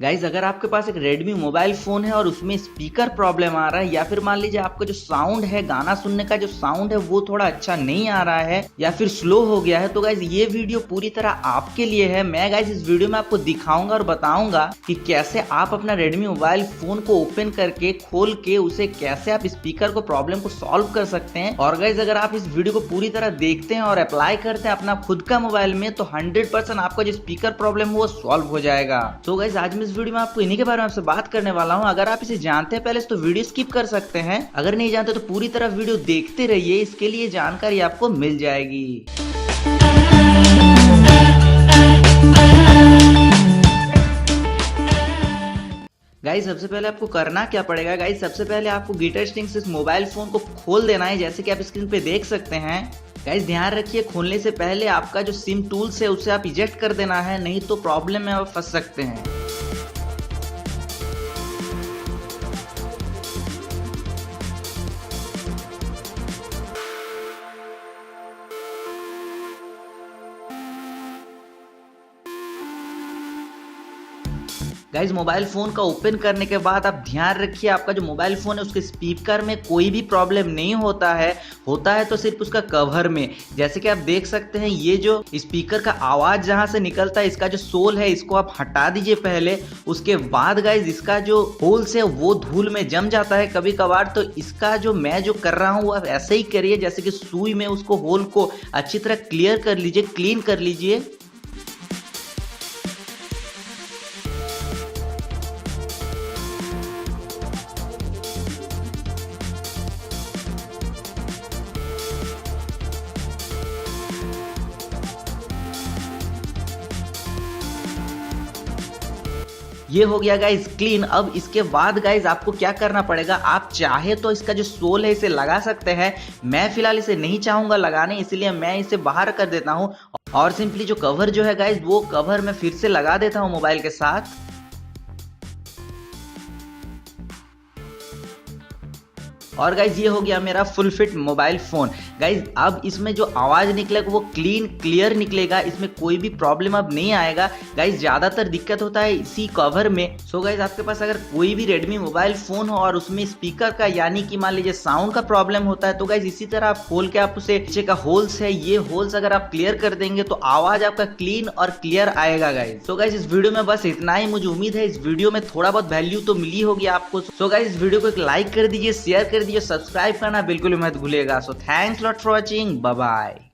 Guys अगर आपके पास एक Redmi मोबाइल फोन है और उसमें स्पीकर प्रॉब्लम आ रहा है, या फिर मान लीजिए आपका जो साउंड है, गाना सुनने का जो साउंड है वो थोड़ा अच्छा नहीं आ रहा है या फिर स्लो हो गया है, तो गाइज ये वीडियो पूरी तरह आपके लिए है। मैं गाइज इस वीडियो में आपको दिखाऊंगा और बताऊंगा कि कैसे आप अपना Redmi मोबाइल फोन को ओपन करके खोल के उसे कैसे आप स्पीकर को प्रॉब्लम को सॉल्व कर सकते हैं। और गाइज अगर आप इस वीडियो को पूरी तरह देखते हैं और अप्लाई करते हैं अपना खुद का मोबाइल में, तो 100% आपका जो स्पीकर प्रॉब्लम है वो सॉल्व हो जाएगा। तो गाइज आज इस वीडियो में आपको इन्हीं के बारे में आपसे बात करने वाला हूं। अगर आप इसे जानते हैं पहले से तो वीडियो स्किप कर सकते हैं, अगर नहीं जानते तो पूरी तरह वीडियो देखते रहिए, इसके लिए जानकारी आपको मिल जाएगी। गाइस सबसे पहले आपको करना क्या पड़ेगा, गाइस सबसे पहले आपको गिटर स्टिंग से इस मोबाइल फोन को खोल देना है, जैसे कि आप स्क्रीन पे देख सकते हैं। गाइस ध्यान रखिए खोलने से पहले आपका जो सिम टूल्स है उसे आप इजेक्ट कर देना है, नहीं तो प्रॉब्लम में आप फंस सकते हैं। गाइज मोबाइल फोन का ओपन करने के बाद आप ध्यान रखिए आपका जो मोबाइल फोन है उसके स्पीकर में कोई भी प्रॉब्लम नहीं होता है तो सिर्फ उसका कवर में। जैसे कि आप देख सकते हैं ये जो स्पीकर का आवाज जहां से निकलता है, इसका जो सोल है इसको आप हटा दीजिए पहले। उसके बाद गाइज इसका जो होल्स है वो धूल में जम जाता है कभी कभार, तो इसका जो मैं जो कर रहा हूँ आप ऐसे ही करिए, जैसे कि सुई में उसको होल को अच्छी तरह क्लियर कर लीजिए, क्लीन कर लीजिए। ये हो गया गाइज क्लीन। अब इसके बाद गाइज आपको क्या करना पड़ेगा, आप चाहे तो इसका जो सोल है इसे लगा सकते हैं। मैं फिलहाल इसे नहीं चाहूंगा लगाने, इसलिए मैं इसे बाहर कर देता हूं और सिंपली जो कवर जो है गाइज वो कवर मैं फिर से लगा देता हूं मोबाइल के साथ। और गाइज ये हो गया मेरा full fit mobile phone. Guys अब इसमें जो आवाज निकलेगा वो क्लीन क्लियर निकलेगा, इसमें कोई भी प्रॉब्लम अब नहीं आएगा। गाइज ज्यादातर दिक्कत होता है इसी कवर में। सो गाइज आपके पास अगर कोई भी Redmi मोबाइल फोन हो और उसमें स्पीकर का यानी कि मान लीजिए साउंड का प्रॉब्लम होता है, तो गाइज इसी तरह आप खोल के आप उसे नीचे का होल्स है, ये होल्स अगर आप क्लियर कर देंगे तो आवाज आपका क्लीन और क्लियर आएगा गाइज। सो गाइज इस वीडियो में बस इतना ही। मुझे उम्मीद है इस वीडियो में थोड़ा बहुत वैल्यू तो मिली होगी आपको। सो गाइज इस वीडियो को एक लाइक कर दीजिए, शेयर कर दीजिए, सब्सक्राइब करना बिल्कुल मत भूलिएगा। So thanks lot for watching, bye bye.